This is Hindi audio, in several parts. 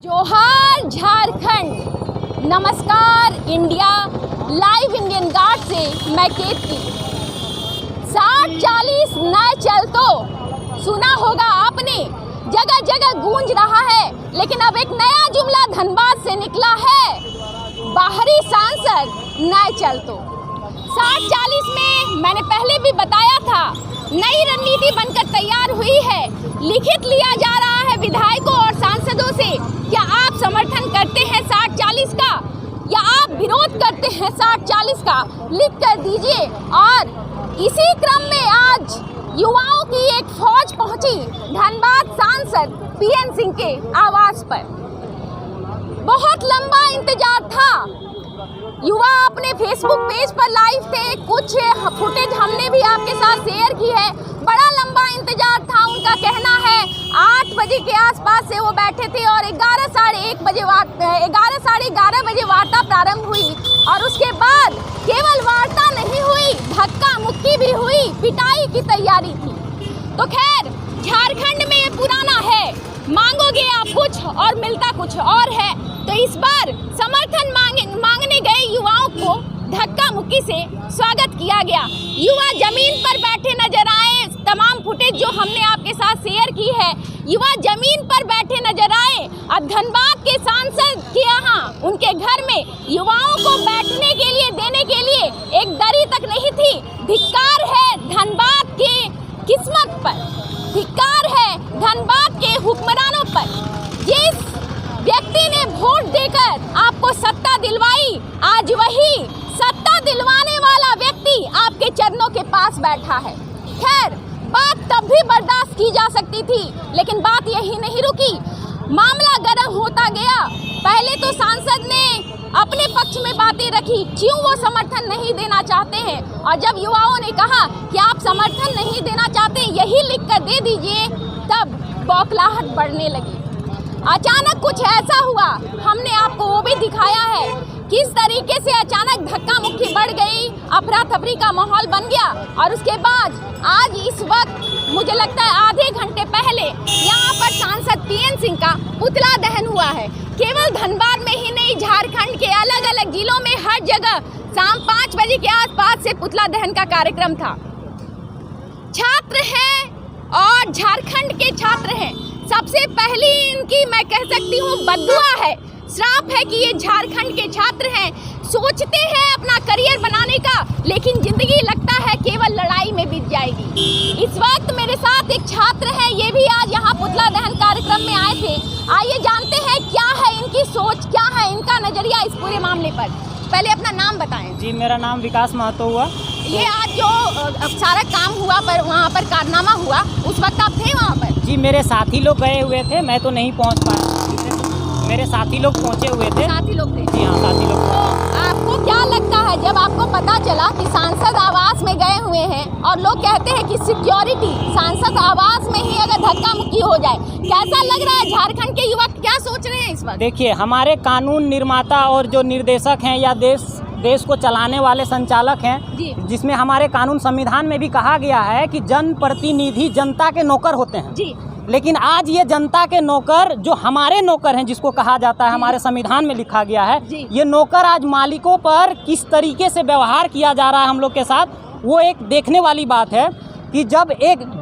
जोहार झारखंड, नमस्कार इंडिया। लाइव इंडियन गार्ड से मैं केतकी। 60-40 नए चल तो सुना होगा आपने, जगह जगह गूंज रहा है। लेकिन अब एक नया जुमला धनबाद से निकला है, बाहरी सांसद नए चल तो। 60-40 में मैंने पहले भी बताया था, नई रणनीति बनकर तैयार हुई है। लिखित लिया जा रहा है विधायकों और सांसदों से, क्या आप समर्थन करते हैं 60-40 का या आप विरोध करते हैं 60-40 का, लिख कर दीजिए। और इसी क्रम में आज युवाओं की एक फौज पहुंची धनबाद सांसद पीएन सिंह के आवास पर। बहुत लंबा इंतजार था। युवा अपने फेसबुक पेज पर लाइव थे, कुछ फुटेज हमने भी आपके साथ शेयर की है। बड़ा लंबा इंतजार था। उनका कहना है 8 बजे के आसपास से वो बैठे थे और 11 साढ़े 11 बजे वार्ता प्रारंभ हुई। और उसके बाद केवल वार्ता नहीं हुई, धक्का मुक्की भी हुई, पिटाई की तैयारी थी। तो खैर, झारखंड में ये पुराना है, मांगोगे आप कुछ और मिलता कुछ और है। तो इस बार समर्थन मांगने गए युवाओं को धक्का मुक्की से स्वागत किया गया। युवा जमीन पर बैठे नजर आए। तमाम फुटेज जो हमने आपके साथ शेयर की है, युवा जमीन पर बैठे नजर आए। अब धनबाद के सांसद के यहाँ, उनके घर में युवाओं को बैठने के लिए, देने के लिए एक दरी तक नहीं थी। धिक्कार है धनबाद के किस्मत पर, धिक्कार है धनबाद के हुक्मरानों पर। जिस व्यक्ति ने वोट देकर आपको सत्ता दिलवाई, आज वही सत्ता दिलवाने वाला व्यक्ति आपके चरणों के पास बैठा है। खैर, बात तब भी बर्दाश्त की जा सकती थी, लेकिन बात यही नहीं रुकी। मामला गर्म होता गया। पहले तो सांसद ने अपने पक्ष में बातें रखी, क्यों वो समर्थन नहीं देना चाहते हैं। और जब युवाओं ने कहा कि आप समर्थन नहीं देना चाहते, यही लिखकर दे दीजिए, तब बौखलाहट बढ़ने लगी। अचानक कुछ ऐसा हुआ, हमने आपको वो भी दिखाया है, किस तरीके से अचानक धक्का मुक्की बढ़ गई, अफरा तफरी का माहौल बन गया। और उसके बाद आज इस वक्त मुझे लगता है आधे घंटे पहले यहाँ पर सांसद पीएन सिंह का पुतला दहन हुआ है। केवल धनबाद में ही नहीं, झारखंड के अलग अलग जिलों में हर जगह शाम 5 बजे के आसपास से पुतला दहन का कार्यक्रम था। छात्र हैं और झारखंड के छात्र हैं। सबसे पहली इनकी मैं कह सकती हूँ बद्दुआ है, श्राप है कि ये झारखंड के छात्र हैं। सोचते हैं अपना करियर बनाने का, लेकिन जिंदगी लगता है केवल लड़ाई में बीत जाएगी। इस वक्त मेरे साथ एक छात्र है, ये भी आज यहाँ पुतला दहन कार्यक्रम में आए थे। आइए जानते हैं क्या है इनकी सोच, क्या है इनका नजरिया इस पूरे मामले पर। पहले अपना नाम बताएं। जी, मेरा नाम विकास महतो हुआ। ये आज जो सारा काम हुआ, पर वहाँ पर कारनामा हुआ, उस वक्त आप थे वहाँ पर? जी, मेरे साथी लोग गए हुए थे, मैं तो नहीं पहुँच पाया। मेरे साथी लोग पहुँचे हुए थे। साथी लोग थे? जी हाँ, साथी लोग। तो आपको क्या लगता है जब आपको पता चला कि सांसद आवास में गए हुए हैं और लोग कहते हैं कि सिक्योरिटी सांसद आवास में ही अगर धक्का मुक्की हो जाए, कैसा लग रहा है? झारखंड के युवा क्या सोच रहे हैं इस वक्त? देखिए, हमारे कानून निर्माता और जो निर्देशक हैं या देश को चलाने वाले संचालक हैं, जिसमें हमारे कानून संविधान में भी कहा गया है कि जनप्रतिनिधि जनता के नौकर होते हैं जी। लेकिन आज ये जनता के नौकर, जो हमारे नौकर हैं, जिसको कहा जाता है, हमारे संविधान में लिखा गया है, ये नौकर आज मालिकों पर किस तरीके से व्यवहार किया जा रहा है हम लोग के साथ, वो एक देखने वाली बात है। कि जब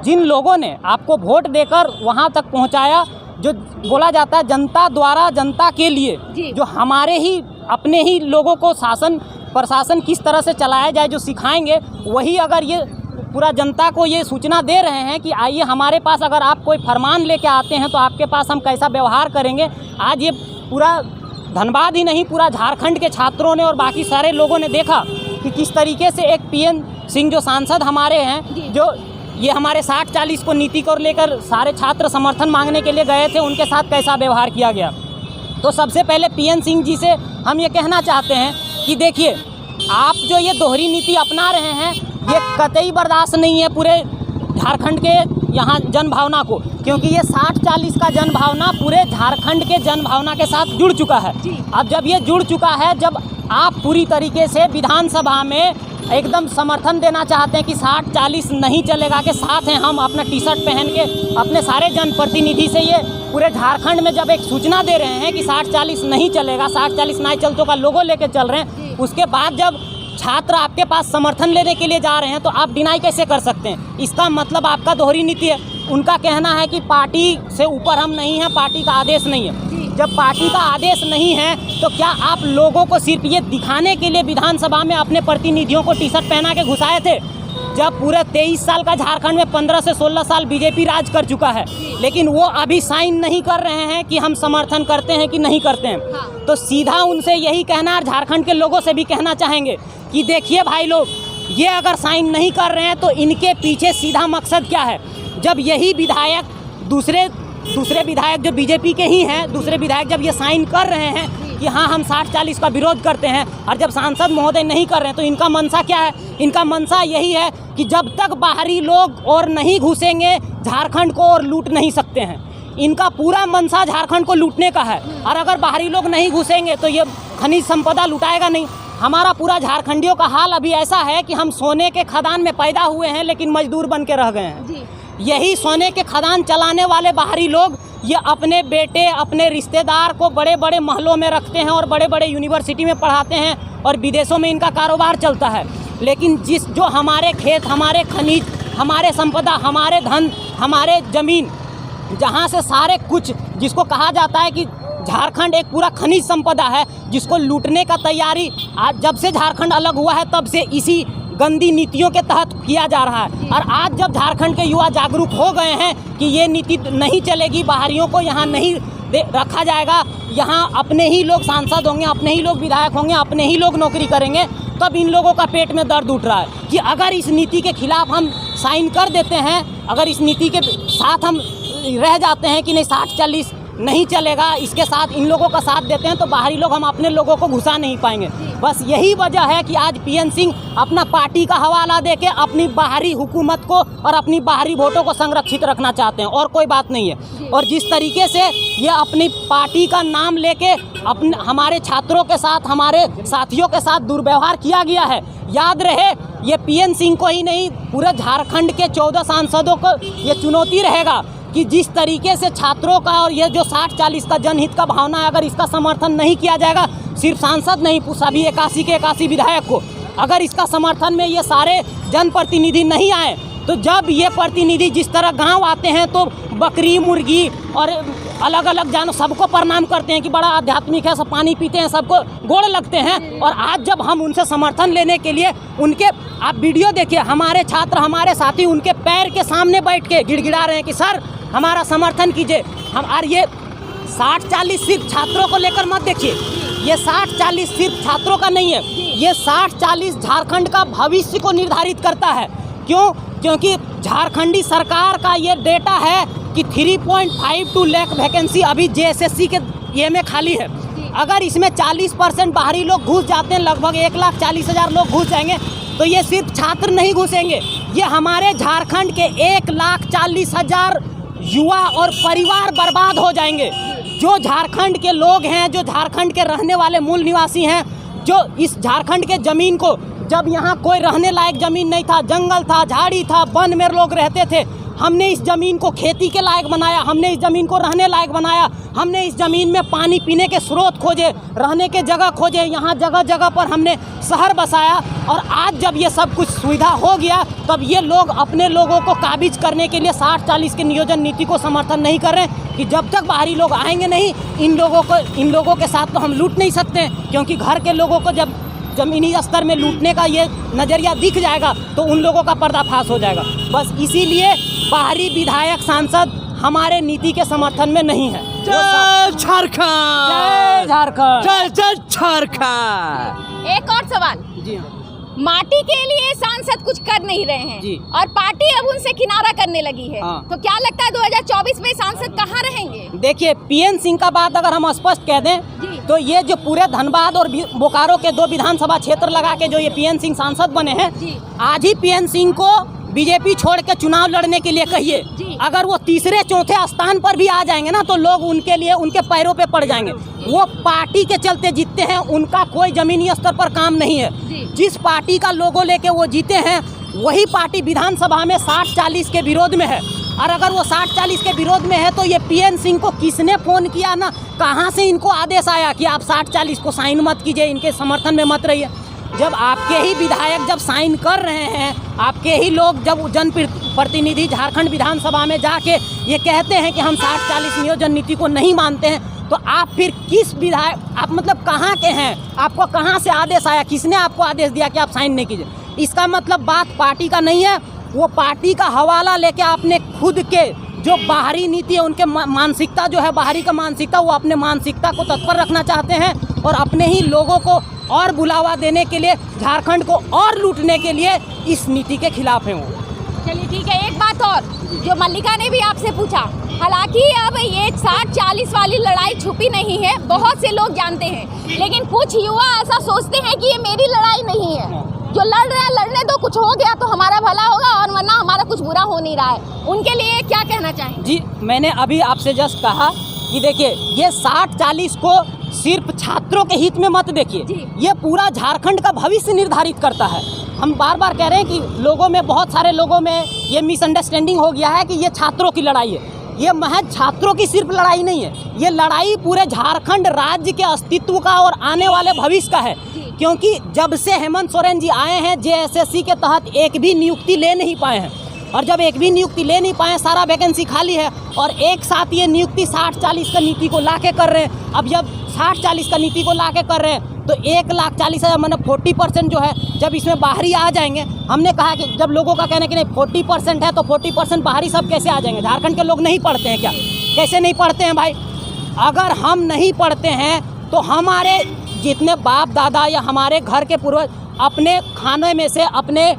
जिन लोगों ने आपको वोट देकर वहाँ तक पहुँचाया, जो बोला जाता है जनता द्वारा जनता के लिए, जो हमारे ही अपने ही लोगों को शासन प्रशासन किस तरह से चलाया जाए जो सिखाएंगे, वही अगर ये पूरा जनता को ये सूचना दे रहे हैं कि आइए हमारे पास, अगर आप कोई फरमान लेके आते हैं तो आपके पास हम कैसा व्यवहार करेंगे। आज ये पूरा धनबाद ही नहीं, पूरा झारखंड के छात्रों ने और बाकी सारे लोगों ने देखा कि किस तरीके से एक पीएन सिंह जो सांसद हमारे हैं, जो ये हमारे 60-40 को नीति को लेकर सारे छात्र समर्थन मांगने के लिए गए थे, उनके साथ कैसा व्यवहार किया गया। तो सबसे पहले पीएन सिंह जी से हम ये कहना चाहते हैं कि देखिए, आप जो ये दोहरी नीति अपना रहे हैं, ये कतई बर्दाश्त नहीं है पूरे झारखंड के यहाँ जनभावना को, क्योंकि ये 60-40 का जनभावना पूरे झारखंड के जनभावना के साथ जुड़ चुका है। अब जब ये जुड़ चुका है, जब आप पूरी तरीके से विधानसभा में एकदम समर्थन देना चाहते हैं कि 60-40 नहीं चलेगा के साथ हैं हम, अपना टी शर्ट पहन के अपने सारे जनप्रतिनिधि से ये पूरे झारखंड में जब एक सूचना दे रहे हैं कि 60-40 नहीं चलेगा, 60-40 नहीं चलतों का लोगो लेके चल रहे हैं, उसके बाद जब छात्र आपके पास समर्थन लेने के लिए जा रहे हैं तो आप डिनाई कैसे कर सकते हैं? इसका मतलब आपका दोहरी नीति है। उनका कहना है कि पार्टी से ऊपर हम नहीं हैं, पार्टी का आदेश नहीं है। जब पार्टी का आदेश नहीं है तो क्या आप लोगों को सिर्फ ये दिखाने के लिए विधानसभा में अपने प्रतिनिधियों को टी शर्ट पहना के घुसाए थे? जब पूरे 23 साल का झारखंड में 15 से 16 साल बीजेपी राज कर चुका है, लेकिन वो अभी साइन नहीं कर रहे हैं कि हम समर्थन करते हैं कि नहीं करते हैं। तो सीधा उनसे यही कहना है, झारखंड के लोगों से भी कहना चाहेंगे कि देखिए भाई लोग, ये अगर साइन नहीं कर रहे हैं तो इनके पीछे सीधा मकसद क्या है। जब यही विधायक दूसरे विधायक जो बीजेपी के ही हैं, दूसरे विधायक जब ये साइन कर रहे हैं कि हाँ हम 60-40 का विरोध करते हैं, और जब सांसद महोदय नहीं कर रहे हैं तो इनका मंशा क्या है? इनका मंशा यही है कि जब तक बाहरी लोग और नहीं घुसेंगे झारखंड को और लूट नहीं सकते हैं। इनका पूरा मंशा झारखंड को लूटने का है, और अगर बाहरी लोग नहीं घुसेंगे तो ये खनिज संपदा लुटाएगा नहीं। हमारा पूरा झारखंडियों का हाल अभी ऐसा है कि हम सोने के खदान में पैदा हुए हैं लेकिन मजदूर बन के रह गए हैं। यही सोने के खदान चलाने वाले बाहरी लोग ये अपने बेटे, अपने रिश्तेदार को बड़े बड़े महलों में रखते हैं और बड़े बड़े यूनिवर्सिटी में पढ़ाते हैं और विदेशों में इनका कारोबार चलता है। लेकिन जो हमारे खेत, हमारे खनिज, हमारे संपदा, हमारे धन, हमारे ज़मीन, जहाँ से सारे कुछ, जिसको कहा जाता है कि झारखंड एक पूरा खनिज संपदा है, जिसको लूटने का तैयारी आज जब से झारखंड अलग हुआ है तब से इसी गंदी नीतियों के तहत किया जा रहा है। और आज जब झारखंड के युवा जागरूक हो गए हैं कि ये नीति नहीं चलेगी, बाहरियों को यहाँ नहीं रखा जाएगा, यहाँ अपने ही लोग सांसद होंगे, अपने ही लोग विधायक होंगे, अपने ही लोग नौकरी करेंगे, तब इन लोगों का पेट में दर्द उठ रहा है कि अगर इस नीति के खिलाफ हम साइन कर देते हैं, अगर इस नीति के साथ हम रह जाते हैं कि नहीं 60-40 नहीं चलेगा, इसके साथ इन लोगों का साथ देते हैं तो बाहरी लोग हम अपने लोगों को घुसा नहीं पाएंगे। बस यही वजह है कि आज पीएन सिंह अपना पार्टी का हवाला देके अपनी बाहरी हुकूमत को और अपनी बाहरी वोटों को संरक्षित रखना चाहते हैं, और कोई बात नहीं है। और जिस तरीके से ये अपनी पार्टी का नाम लेके अपने हमारे छात्रों के साथ, हमारे साथियों के साथ दुर्व्यवहार किया गया है, याद रहे ये पीएन सिंह को ही नहीं, पूरे झारखंड के 14 सांसदों को ये चुनौती रहेगा कि जिस तरीके से छात्रों का और ये जो 60-40 का जनहित का भावना है, अगर इसका समर्थन नहीं किया जाएगा, सिर्फ सांसद नहीं, सभी 81 के 81 विधायक को, अगर इसका समर्थन में ये सारे जनप्रतिनिधि नहीं आए, तो जब ये प्रतिनिधि जिस तरह गांव आते हैं तो बकरी, मुर्गी और अलग अलग जानवर सबको प्रणाम करते हैं कि बड़ा आध्यात्मिक है, सब पानी पीते हैं, सबको गोड़ लगते हैं। और आज जब हम उनसे समर्थन लेने के लिए उनके, आप वीडियो देखिए, हमारे छात्र, हमारे साथी उनके पैर के सामने बैठ के गिड़गिड़ा रहे हैं कि सर हमारा समर्थन कीजिए। हम और ये 60-40 सिर्फ छात्रों को लेकर मत देखिए, ये 60-40 सिर्फ छात्रों का नहीं है, ये 60-40 झारखंड का भविष्य को निर्धारित करता है। क्यों? क्योंकि झारखंडी सरकार का ये डेटा है कि 3.52 लाख वैकेंसी अभी जेएसएससी के ये में खाली है। अगर इसमें 40% बाहरी लोग घुस जाते हैं, लगभग 1,40,000 लोग घुस जाएंगे, तो ये सिर्फ छात्र नहीं घुसेंगे, ये हमारे झारखंड के 1,40,000 युवा और परिवार बर्बाद हो जाएंगे। जो झारखंड के लोग हैं, जो झारखंड के रहने वाले मूल निवासी हैं, जो इस झारखंड के ज़मीन को, जब यहाँ कोई रहने लायक ज़मीन नहीं था, जंगल था, झाड़ी था, वन में लोग रहते थे, हमने इस ज़मीन को खेती के लायक बनाया, हमने इस ज़मीन को रहने लायक बनाया, हमने इस ज़मीन में पानी पीने के स्रोत खोजे, रहने के जगह खोजे, यहाँ जगह जगह पर हमने शहर बसाया। और आज जब ये सब कुछ सुविधा हो गया, तब ये लोग अपने लोगों को काबिज करने के लिए 60-40 के नियोजन नीति को समर्थन नहीं कर रहे हैं कि जब तक बाहरी लोग आएंगे नहीं, इन लोगों के साथ तो हम लूट नहीं सकते, क्योंकि घर के लोगों को जब ज़मीनी स्तर में लूटने का ये नज़रिया दिख जाएगा तो उन लोगों का पर्दाफाश हो जाएगा। बस इसीलिए बाहरी विधायक, सांसद हमारे नीति के समर्थन में नहीं है। जय झारखंड, जय झारखंड, जय जय झारखंड। एक और सवाल जी हाँ, माटी के लिए सांसद कुछ कर नहीं रहे हैं जी। और पार्टी अब उनसे किनारा करने लगी है, हाँ। तो क्या लगता है 2024 में सांसद कहाँ रहेंगे? देखिए, पीएन सिंह का बात अगर हम स्पष्ट कह दें तो ये जो पूरे धनबाद और बोकारो के 2 विधानसभा क्षेत्र लगा के जो ये पीएन सिंह सांसद बने हैं, आज ही पीएन सिंह को बीजेपी छोड़ के चुनाव लड़ने के लिए कहिए, अगर वो तीसरे चौथे स्थान पर भी आ जाएंगे ना तो लोग उनके लिए उनके पैरों पे पड़ जाएंगे। वो पार्टी के चलते जीतते हैं, उनका कोई जमीनी स्तर पर काम नहीं है। जिस पार्टी का लोगो लेके वो जीते हैं वही पार्टी विधानसभा में 60-40 के विरोध में है। और अगर वो 60-40 के विरोध में है तो ये PN सिंह को किसने फ़ोन किया ना, कहाँ से इनको आदेश आया कि आप 60-40 को साइन मत कीजिए, इनके समर्थन में मत रहिए। जब आपके ही विधायक जब साइन कर रहे हैं, आपके ही लोग जब जन प्रतिनिधि झारखंड विधानसभा में जाके ये कहते हैं कि हम 60-40 नियोजन नीति को नहीं मानते हैं, तो आप फिर किस विधायक, आप मतलब कहाँ के हैं? आपको कहाँ से आदेश आया? किसने आपको आदेश दिया कि आप साइन नहीं कीजिए? इसका मतलब बात पार्टी का नहीं है, वो पार्टी का हवाला लेके आपने खुद के जो बाहरी नीति है, उनके मानसिकता जो है, बाहरी का मानसिकता, वो अपने मानसिकता को तत्पर रखना चाहते हैं और अपने ही लोगों को और बुलावा देने के लिए, झारखंड को और लूटने के लिए इस नीति के खिलाफ हैं वो। चलिए ठीक है, एक बात और जो मल्लिका ने भी आपसे पूछा, हालांकि अब ये 60-40 वाली लड़ाई छुपी नहीं है, बहुत से लोग जानते हैं, लेकिन कुछ युवा ऐसा सोचते हैं कि ये मेरी लड़ाई नहीं है, जो लड़ रहे हैं लड़ने दो, कुछ हो गया तो हमारा भला होगा और वरना हमारा कुछ बुरा हो नहीं रहा है। उनके लिए क्या कहना चाहेंगे? जी, मैंने अभी आपसे जस्ट कहा कि देखिए, ये 60-40 को सिर्फ छात्रों के हित में मत देखिए, ये पूरा झारखंड का भविष्य निर्धारित करता है। हम बार बार कह रहे हैं कि लोगों में, बहुत सारे लोगों में ये मिसअंडरस्टैंडिंग हो गया है कि ये छात्रों की लड़ाई है। ये महज छात्रों की सिर्फ लड़ाई नहीं है, ये लड़ाई पूरे झारखंड राज्य के अस्तित्व का और आने वाले भविष्य का है। क्योंकि जब से हेमंत सोरेन जी आए हैं, JSSC के तहत एक भी नियुक्ति ले नहीं पाए हैं, और जब एक भी नियुक्ति ले नहीं पाए, सारा वैकेंसी खाली है, और एक साथ ये नियुक्ति 60-40 का नीति को लाके कर रहे हैं। अब जब 60-40 का नीति को लाके कर रहे हैं तो 1,40,000 मतलब 40% जो है, जब इसमें बाहरी आ जाएंगे, हमने कहा कि जब लोगों का कहना है कि नहीं 40% है तो 40% बाहरी सब कैसे आ जाएंगे? झारखंड के लोग नहीं पढ़ते हैं क्या? कैसे नहीं पढ़ते हैं भाई? अगर हम नहीं पढ़ते हैं तो हमारे जितने बाप दादा या हमारे घर के पूर्वज अपने खाने में से अपने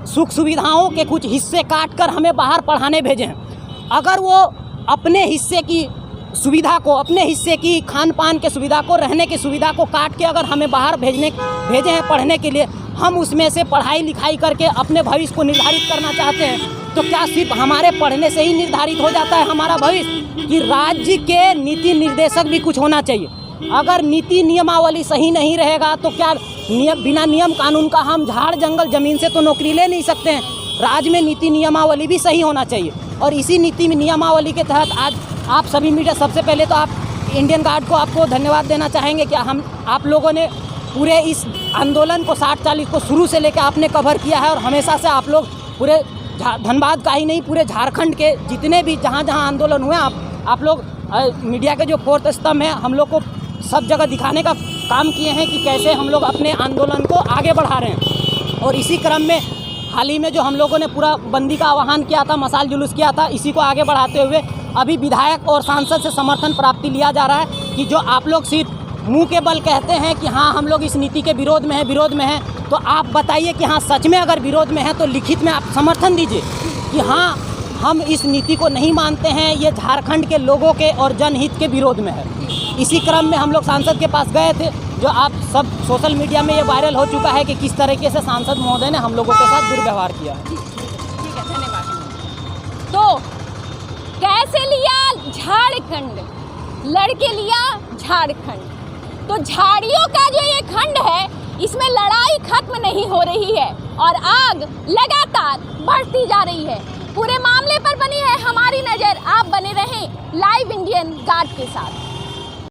सुख सुविधाओं के कुछ हिस्से काट कर हमें बाहर पढ़ाने भेजे हैं। अगर वो अपने हिस्से की सुविधा को, अपने हिस्से की खान पान के सुविधा को, रहने की सुविधा को काट के अगर हमें बाहर भेजे हैं पढ़ने के लिए, हम उसमें से पढ़ाई लिखाई करके अपने भविष्य को निर्धारित करना चाहते हैं, तो क्या सिर्फ हमारे पढ़ने से ही निर्धारित हो जाता है हमारा भविष्य? कि राज्य के नीति निर्देशक भी कुछ होना चाहिए। अगर नीति नियमावली सही नहीं रहेगा तो क्या बिना नियम कानून का हम झाड़ जंगल ज़मीन से तो नौकरी ले नहीं सकते हैं? राज्य में नीति नियमावली भी सही होना चाहिए। और इसी नीति नियमावली के तहत आज आप सभी मीडिया, सबसे पहले तो आप इंडियन गार्ड को आपको धन्यवाद देना चाहेंगे कि आप लोगों ने पूरे इस आंदोलन को 60-40 को शुरू से लेकर आपने कवर किया है, और हमेशा से आप लोग पूरे धनबाद का ही नहीं, पूरे झारखंड के जितने भी जहाँ आंदोलन हुए, आप लोग मीडिया के जो फोर्थ स्तंभ हैं, हम लोग को सब जगह दिखाने का काम किए हैं कि कैसे हम लोग अपने आंदोलन को आगे बढ़ा रहे हैं। और इसी क्रम में हाल ही में जो हम लोगों ने पूरा बंदी का आह्वान किया था, मशाल जुलूस किया था, इसी को आगे बढ़ाते हुए अभी विधायक और सांसद से समर्थन प्राप्ति लिया जा रहा है कि जो आप लोग सिर्फ मुंह के बल कहते हैं कि हाँ हम लोग इस नीति के विरोध में हैं, तो आप बताइए कि हाँ सच में अगर विरोध में है तो लिखित में आप समर्थन दीजिए कि हाँ हम इस नीति को नहीं मानते हैं, ये झारखंड के लोगों के और जनहित के विरोध में है। इसी क्रम में हम लोग सांसद के पास गए थे, जो आप सब सोशल मीडिया में ये वायरल हो चुका है कि किस तरीके से सांसद महोदय ने हम लोगों के साथ दुर्व्यवहार किया। ठीक है, धन्यवाद। तो कैसे लिया झारखंड, लड़के लिया झारखंड। तो झाड़ियों का जो ये खंड है, इसमें लड़ाई खत्म नहीं हो रही है और आग लगातार बढ़ती जा रही है। पूरे मामले पर बनी है हमारी नज़र। आप बने रहें लाइव इंडियन गार्ड के साथ।